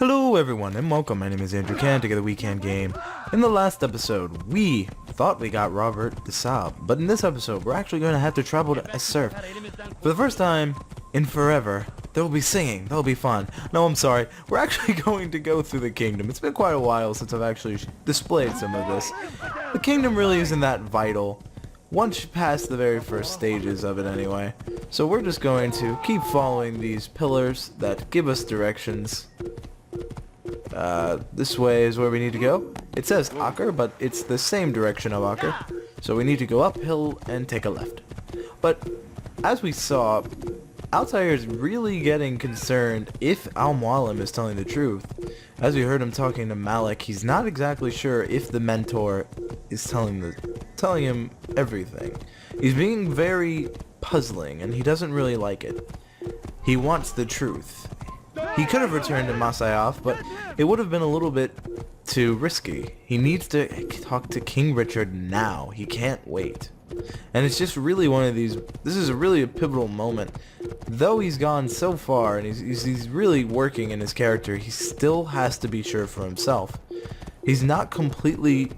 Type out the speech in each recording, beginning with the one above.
Hello everyone and welcome, my name is Andrew Can, together WeKanGame. In the last episode, we thought we got Robert the Saab, but in this episode, we're actually going to have to travel to Asurf. For the first time in forever, there will be singing, that'll be fun. No, I'm sorry, we're actually going to go through the kingdom. It's been quite a while since I've actually displayed some of this. The kingdom really isn't that vital, once you pass the very first stages of it anyway. So we're just going to keep following these pillars that give us directions. This way is where we need to go. It says Aker, but it's the same direction of Aker. So we need to go uphill and take a left. But as we saw, Altair is really getting concerned if Al-Mualim is telling the truth. As we heard him talking to Malik, he's not exactly sure if the mentor is telling him everything. He's being very puzzling and he doesn't really like it. He wants the truth. He could have returned to Masyaf, but it would have been a little bit too risky. He needs to talk to King Richard now. He can't wait. And it's just really one of these, this is really a pivotal moment. Though he's gone so far and he's really working in his character, he still has to be sure for himself. He's not completely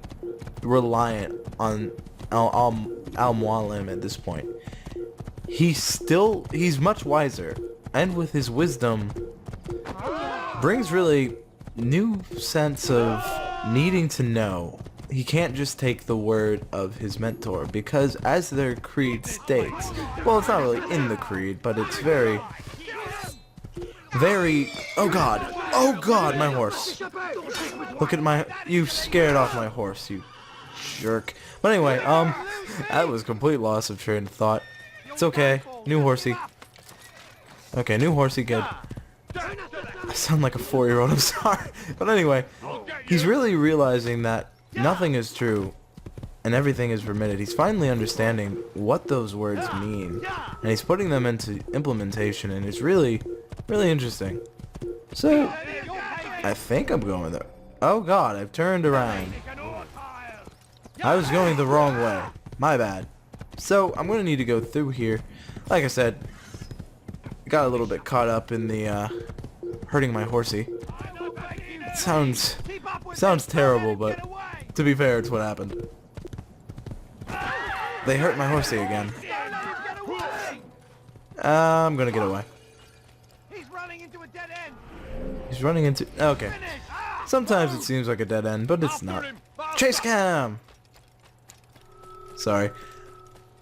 reliant on Al-Mualim at this point. He's much wiser, and with his wisdom brings really new sense of needing to know. He can't just take the word of his mentor, because as their creed states, well, it's not really in the creed, but it's very, oh god, my horse. Look at you scared off my horse, you jerk. But anyway, that was a complete loss of train of thought. It's okay, new horsey. Okay, new horsey, good. I sound like a 4-year-old, I'm sorry. But anyway, he's really realizing that nothing is true and everything is permitted. He's finally understanding what those words mean, and he's putting them into implementation, and it's really, really interesting. So, I think I'm going there. Oh god, I've turned around. I was going the wrong way. My bad. So, I'm going to need to go through here. Like I said, got a little bit caught up in the hurting my horsey. It sounds terrible, but to be fair, it's what happened. They hurt my horsey again. I'm gonna get away. He's running into a dead end. He's running into, okay. Sometimes it seems like a dead end, but it's not. Chase cam. Sorry.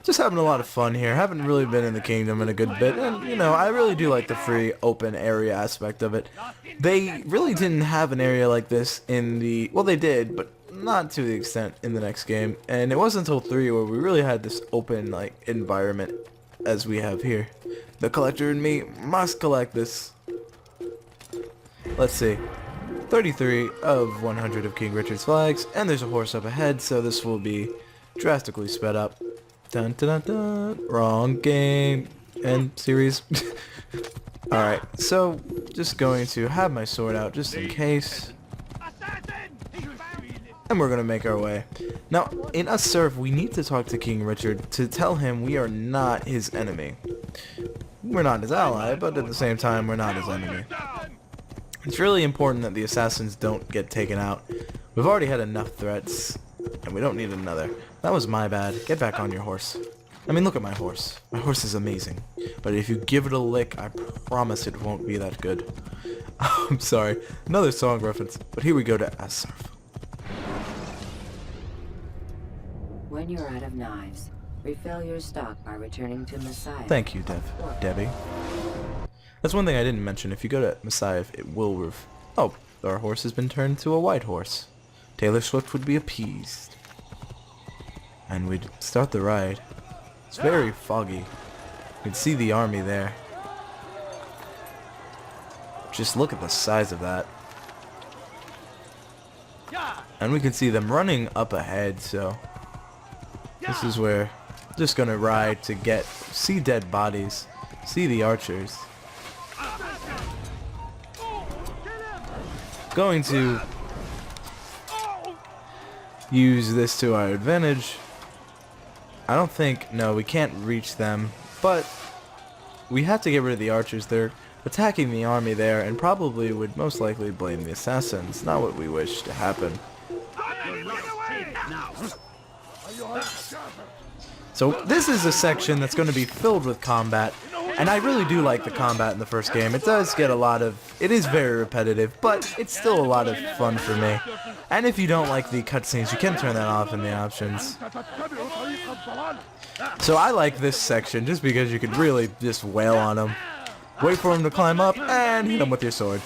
Just having a lot of fun here. Haven't really been in the kingdom in a good bit, and you know, I really do like the free open area aspect of it. They really didn't have an area like this in the, well, they did, but not to the extent in the next game. And it wasn't until 3 where we really had this open like environment as we have here. The collector and me must collect this. Let's see. 33 of 100 of King Richard's flags, and there's a horse up ahead, so this will be drastically sped up. Dun dun dun dun. Wrong game and series. Alright, so just going to have my sword out just in case. And we're going to make our way. Now, in Asurf, we need to talk to King Richard to tell him we are not his enemy. We're not his ally, but at the same time, we're not his enemy. It's really important that the assassins don't get taken out. We've already had enough threats, and we don't need another. That was my bad. Get back on your horse. I mean, look at my horse. My horse is amazing. But if you give it a lick, I promise it won't be that good. I'm sorry. Another song reference. But here we go to Asurf. When you're out of knives, refill your stock by returning to Messiah. Thank you, Debbie. That's one thing I didn't mention. If you go to Messiah, it will oh, our horse has been turned to a white horse. Taylor Swift would be appeased. And we'd start the ride. It's very foggy. You can see the army there. Just look at the size of that. And we can see them running up ahead, so this is where I'm just gonna ride to see dead bodies, see the archers. Going to use this to our advantage. I don't think, no, we can't reach them, but we have to get rid of the archers. They're attacking the army there and probably would most likely blame the assassins, not what we wish to happen. So this is a section that's going to be filled with combat, and I really do like the combat in the first game. It does get a lot of, it is very repetitive, but it's still a lot of fun for me. And if you don't like the cutscenes, you can turn that off in the options. So I like this section just because you could really just wail on them. Wait for him to climb up and hit him with your sword.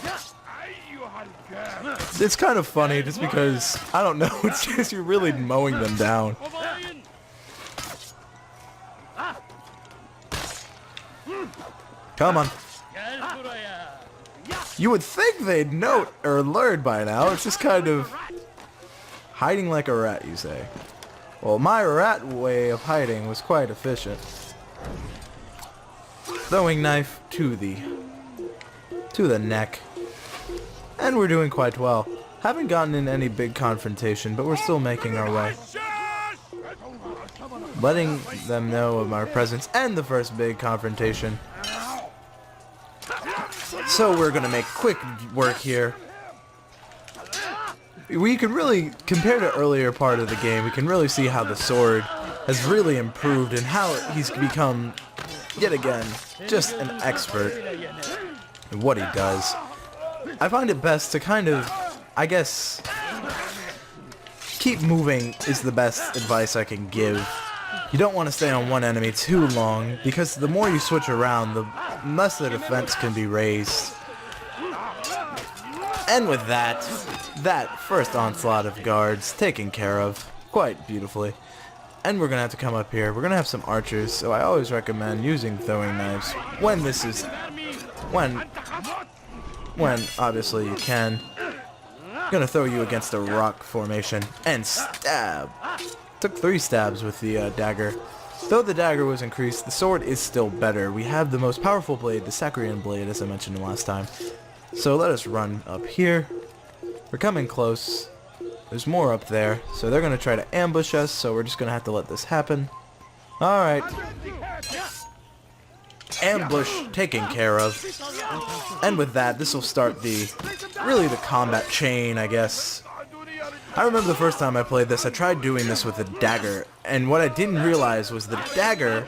It's kind of funny just because, I don't know, it's just you're really mowing them down. Come on. You would think they'd note or learn by now. It's just kind of hiding like a rat, you say. Well, my rat way of hiding was quite efficient. Throwing knife to the neck. And we're doing quite well. Haven't gotten in any big confrontation, but we're still making our way. Letting them know of our presence and the first big confrontation. So we're gonna make quick work here. We can really, compared to earlier part of the game, we can really see how the sword has really improved and how he's become, yet again, just an expert in what he does. I find it best to kind of, I guess, keep moving is the best advice I can give. You don't want to stay on one enemy too long, because the more you switch around, the less the defense can be raised. And with that first onslaught of guards taken care of quite beautifully. And we're going to have to come up here. We're going to have some archers, so I always recommend using throwing knives when this is, when obviously you can. I'm going to throw you against a rock formation and stab. Took 3 stabs with the dagger. Though the dagger was increased, the sword is still better. We have the most powerful blade, the Sacrian blade, as I mentioned last time. So let us run up here. We're coming close. There's more up there, so they're going to try to ambush us, so we're just going to have to let this happen. Alright. Ambush taken care of. And with that, this will start really the combat chain, I guess. I remember the first time I played this, I tried doing this with a dagger, and what I didn't realize was the dagger,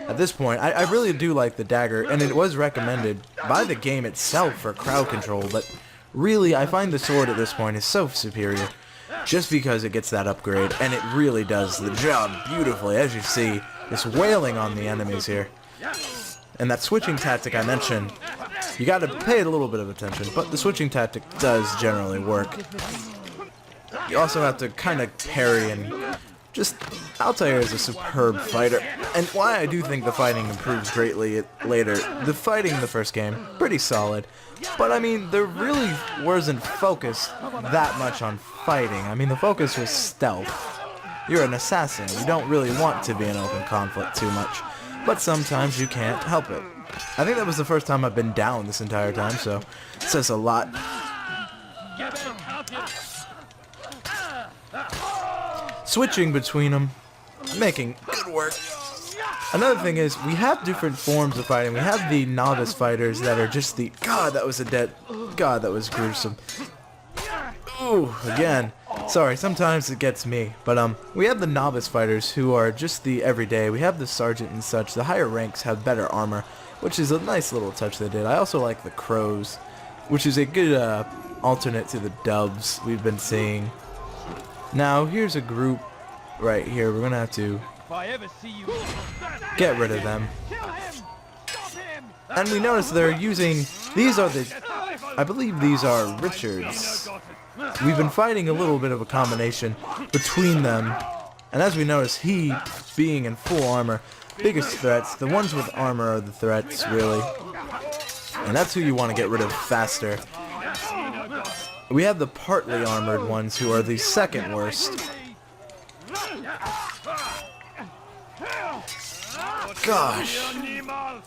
at this point, I really do like the dagger, and it was recommended by the game itself for crowd control, but really, I find the sword at this point is so superior, just because it gets that upgrade, and it really does the job beautifully, as you see, it's wailing on the enemies here. And that switching tactic I mentioned, you gotta pay it a little bit of attention, but the switching tactic does generally work. You also have to kind of parry, and just Altair is a superb fighter, and why I do think the fighting improves greatly later. The fighting in the first game, pretty solid, but I mean, there really wasn't focused that much on fighting. I mean, the focus was stealth. You're an assassin, you don't really want to be in open conflict too much, but sometimes you can't help it. I think that was the first time I've been down this entire time, so it says a lot. Switching between them, making good work. Another thing is, we have different forms of fighting. We have the novice fighters that are just the, God, that was gruesome. Ooh, again. Sorry, sometimes it gets me. But we have the novice fighters who are just the everyday. We have the sergeant and such. The higher ranks have better armor, which is a nice little touch they did. I also like the crows, which is a good alternate to the doves we've been seeing. Now, here's a group right here. We're going to have to get rid of them. And we notice they're using, I believe these are Richards. We've been fighting a little bit of a combination between them. And as we notice, he being in full armor, biggest threats, the ones with armor are the threats, really. And that's who you want to get rid of faster. We have the partly armored ones who are the second worst. Gosh.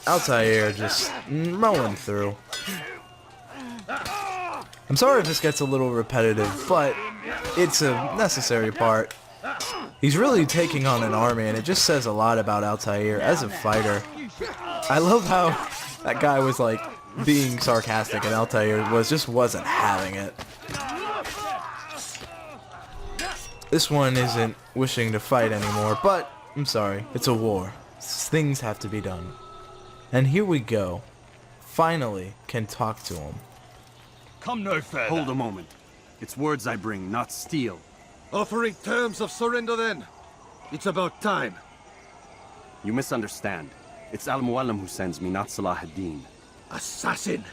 Altair just mowing through. I'm sorry if this gets a little repetitive, but it's a necessary part. He's really taking on an army, and it just says a lot about Altair as a fighter. I love how that guy was like, being sarcastic, and Altair wasn't having it. This one isn't wishing to fight anymore, but I'm sorry, it's a war. Things have to be done. And here we go. Finally can talk to him. Come no further. Hold a moment. It's words I bring, not steel. Offering terms of surrender then. It's about time. You misunderstand. It's Al-Mualim who sends me, not Salah ad-Din. Assassin!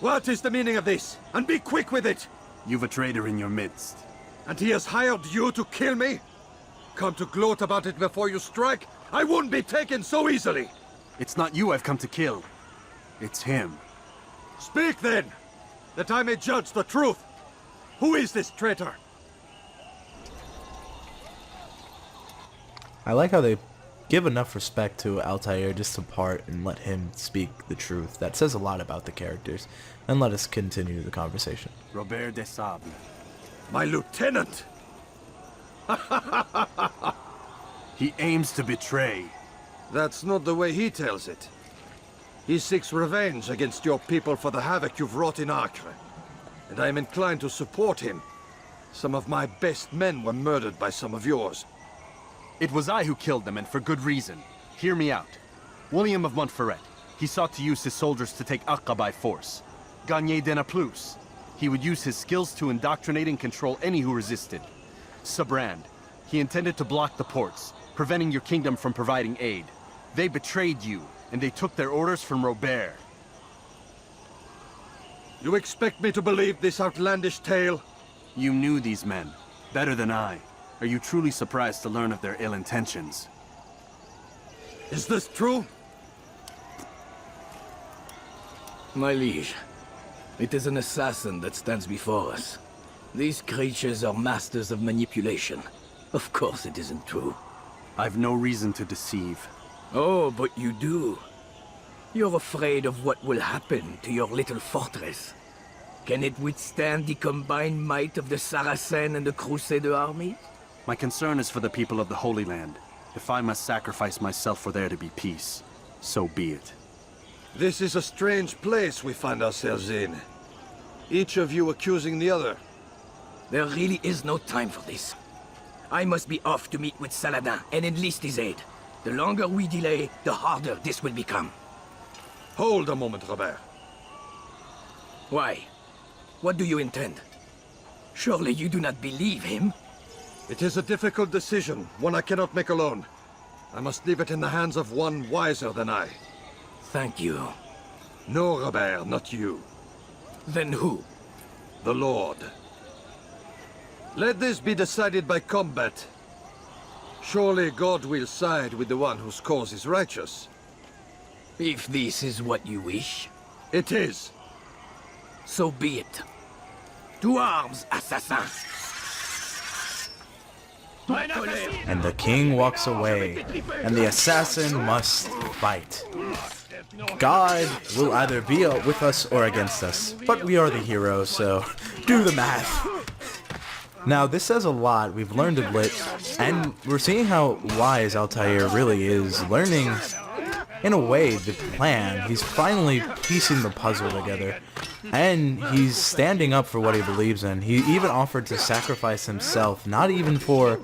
What is the meaning of this? And be quick with it! You've a traitor in your midst. And he has hired you to kill me? Come to gloat about it before you strike? I wouldn't be taken so easily! It's not you I've come to kill. It's him. Speak then, that I may judge the truth. Who is this traitor? I like how they give enough respect to Altair just to part and let him speak the truth. That says a lot about the characters. And let us continue the conversation. Robert de Sable. My lieutenant! He aims to betray. That's not the way he tells it. He seeks revenge against your people for the havoc you've wrought in Acre. And I am inclined to support him. Some of my best men were murdered by some of yours. It was I who killed them, and for good reason. Hear me out. William of Montferrat. He sought to use his soldiers to take Acre by force. Gagné de Naplouse. He would use his skills to indoctrinate and control any who resisted. Sabrand. He intended to block the ports, preventing your kingdom from providing aid. They betrayed you, and they took their orders from Robert. You expect me to believe this outlandish tale? You knew these men, better than I. Are you truly surprised to learn of their ill intentions? Is this true? My liege, it is an assassin that stands before us. These creatures are masters of manipulation. Of course it isn't true. I've no reason to deceive. Oh, but you do. You're afraid of what will happen to your little fortress. Can it withstand the combined might of the Saracen and the Crusader army? My concern is for the people of the Holy Land. If I must sacrifice myself for there to be peace, so be it. This is a strange place we find ourselves in. Each of you accusing the other. There really is no time for this. I must be off to meet with Saladin and enlist his aid. The longer we delay, the harder this will become. Hold a moment, Robert. Why? What do you intend? Surely you do not believe him? It is a difficult decision, one I cannot make alone. I must leave it in the hands of one wiser than I. Thank you. No, Robert, not you. Then who? The Lord. Let this be decided by combat. Surely God will side with the one whose cause is righteous. If this is what you wish, It is. so be it. To arms, assassins! And the king walks away, and the assassin must fight. God will either be with us or against us, but we are the heroes, so do the math. Now, this says a lot. We've learned a bit, and we're seeing how wise Altair really is, learning, in a way, the plan. He's finally piecing the puzzle together, and he's standing up for what he believes in. He even offered to sacrifice himself, not even for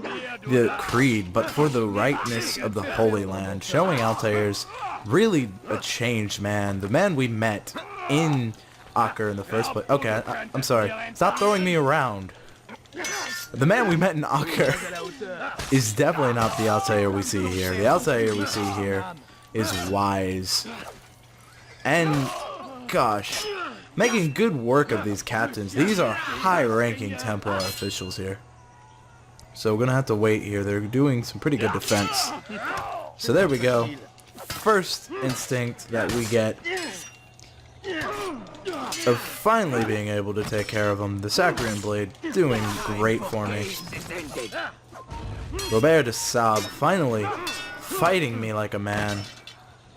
the creed, but for the rightness of the Holy Land, showing Altair's really a changed man, the man we met in Acre in the first place. Okay, I'm sorry. Stop throwing me around. The man we met in Acre is definitely not the Altair we see here. The Altair we see here is wise. And, gosh, making good work of these captains. These are high-ranking Templar officials here. So we're going to have to wait here. They're doing some pretty good defense. So there we go. First instinct that we get of finally being able to take care of them. The Saccharine Blade doing great for me. Robert de Sable finally fighting me like a man.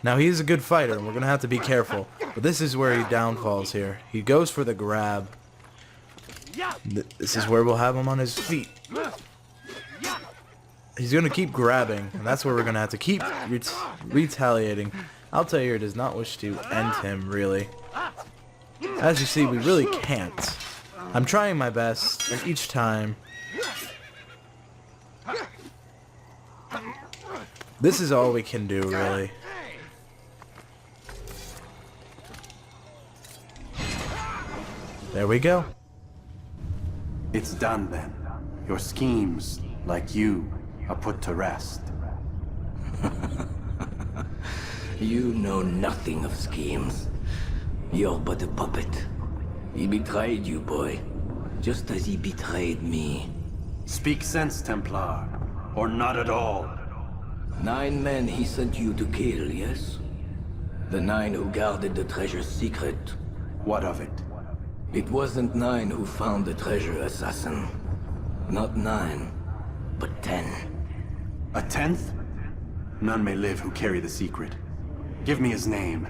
Now he's a good fighter and we're going to have to be careful. But this is where he downfalls here. He goes for the grab. This is where we'll have him on his feet. He's going to keep grabbing, and that's where we're going to have to keep retaliating. Altair does not wish to end him, really. As you see, we really can't. I'm trying my best, and each time... This is all we can do, really. There we go. It's done then. Your schemes, like you, are put to rest. You know nothing of schemes. You're but a puppet. He betrayed you, boy. Just as he betrayed me. Speak sense, Templar. Or not at all. 9 men he sent you to kill, yes? The 9 who guarded the treasure's secret. What of it? It wasn't 9 who found the treasure, assassin. Not 9, but 10. A 10th? None may live who carry the secret. Give me his name.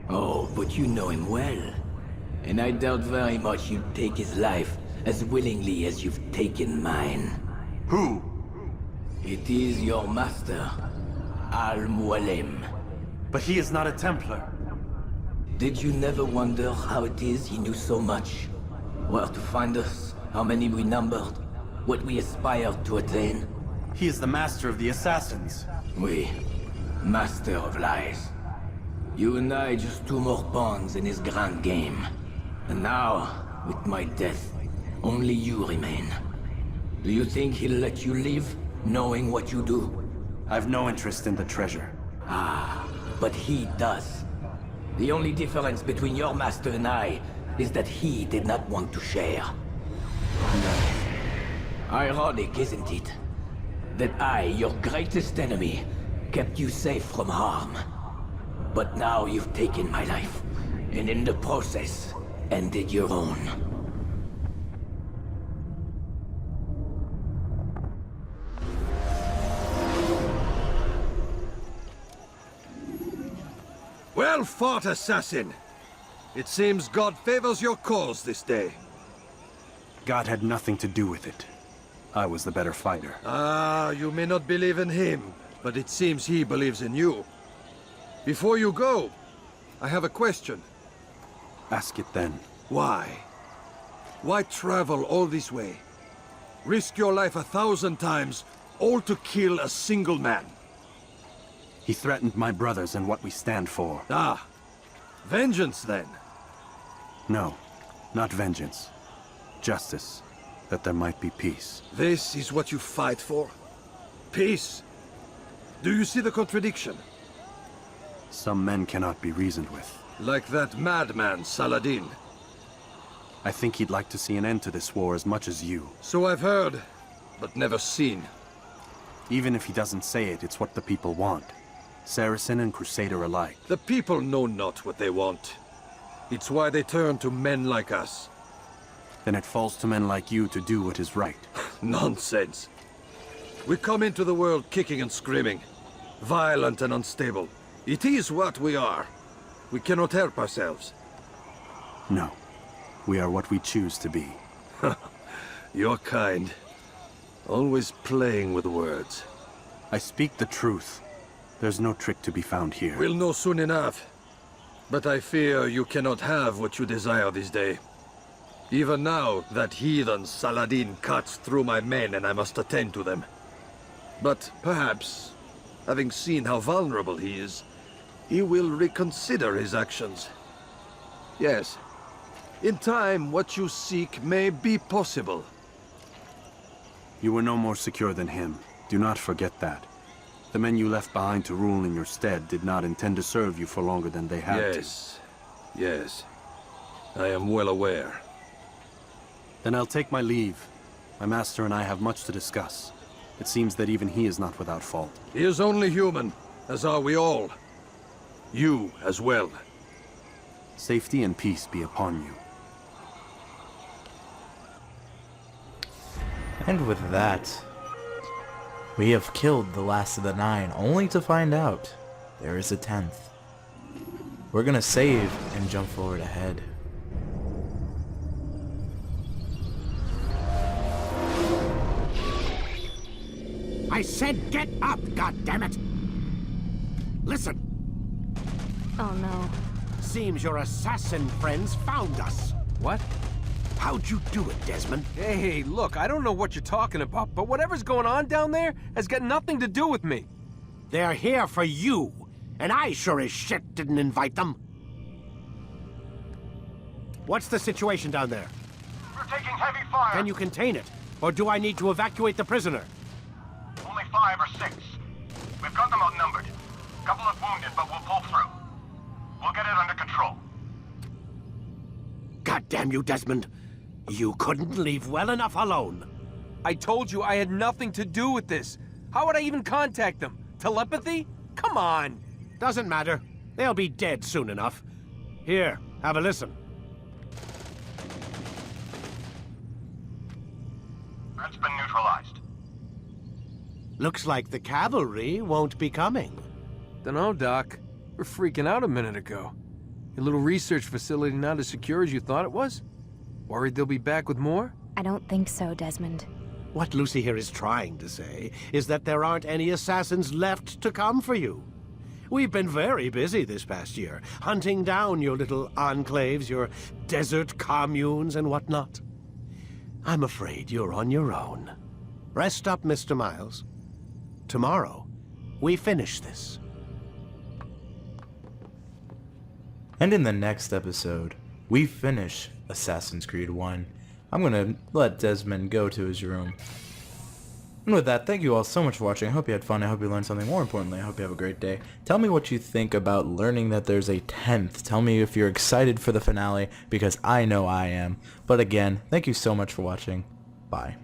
Oh, but you know him well. And I doubt very much you'd take his life as willingly as you've taken mine. Who? It is your master, Al-Mualim. But he is not a Templar. Did you never wonder how it is he knew so much? Where to find us, how many we numbered, what we aspired to attain? He is the master of the assassins. We, master of lies. You and I just 2 more pawns in his grand game. And now, with my death, only you remain. Do you think he'll let you live, knowing what you do? I've no interest in the treasure. Ah, but he does. The only difference between your master and I is that he did not want to share. Ironic, isn't it? That I, your greatest enemy, kept you safe from harm. But now you've taken my life, and in the process, ended your own. Well fought, assassin! It seems God favors your cause this day. God had nothing to do with it. I was the better fighter. Ah, you may not believe in him, but it seems he believes in you. Before you go, I have a question. Ask it then. Why? Why travel all this way? Risk your life 1,000 times, all to kill a single man. He threatened my brothers and what we stand for. Ah, vengeance then. No, not vengeance. Justice, that there might be peace. This is what you fight for? Peace? Do you see the contradiction? Some men cannot be reasoned with. Like that madman, Saladin. I think he'd like to see an end to this war as much as you. So I've heard, but never seen. Even if he doesn't say it, it's what the people want. Saracen and Crusader alike. The people know not what they want. It's why they turn to men like us. Then it falls to men like you to do what is right. Nonsense. We come into the world kicking and screaming. Violent and unstable. It is what we are. We cannot help ourselves. No. We are what we choose to be. You're kind. Always playing with words. I speak the truth. There's no trick to be found here. We'll know soon enough. But I fear you cannot have what you desire this day. Even now, that heathen Saladin cuts through my men and I must attend to them. But perhaps, having seen how vulnerable he is, he will reconsider his actions. Yes. In time, what you seek may be possible. You were no more secure than him. Do not forget that. The men you left behind to rule in your stead did not intend to serve you for longer than they had to. Yes. I am well aware. Then I'll take my leave. My master and I have much to discuss. It seems that even he is not without fault. He is only human, as are we all. You as well. Safety and peace be upon you. And with that, we have killed the last of the 9, only to find out there is a 10th. We're gonna save and jump forward ahead. I said get up, goddammit! Listen, Oh no. seems your assassin friends found us. What? How'd you do it, Desmond? Hey, look, I don't know what you're talking about, but whatever's going on down there has got nothing to do with me. They're here for you, and I sure as shit didn't invite them. What's the situation down there? We're taking heavy fire. Can you contain it? Or do I need to evacuate the prisoner? Only 5 or 6. We've got them outnumbered. Couple of wounded, but we'll pull through. We'll get it under control. God damn you, Desmond. You couldn't leave well enough alone. I told you I had nothing to do with this. How would I even contact them? Telepathy? Come on. Doesn't matter. They'll be dead soon enough. Here, have a listen. Threat's been neutralized. Looks like the cavalry won't be coming. Dunno, Doc. We're freaking out a minute ago. Your little research facility not as secure as you thought it was? Worried they'll be back with more? I don't think so, Desmond. What Lucy here is trying to say is that there aren't any assassins left to come for you. We've been very busy this past year, hunting down your little enclaves, your desert communes and whatnot. I'm afraid you're on your own. Rest up, Mr. Miles. Tomorrow, we finish this. And in the next episode, we finish Assassin's Creed 1. I'm gonna let Desmond go to his room. And with that, thank you all so much for watching. I hope you had fun. I hope you learned something. More importantly, I hope you have a great day. Tell me what you think about learning that there's a 10th. Tell me if you're excited for the finale, because I know I am. But again, thank you so much for watching. Bye.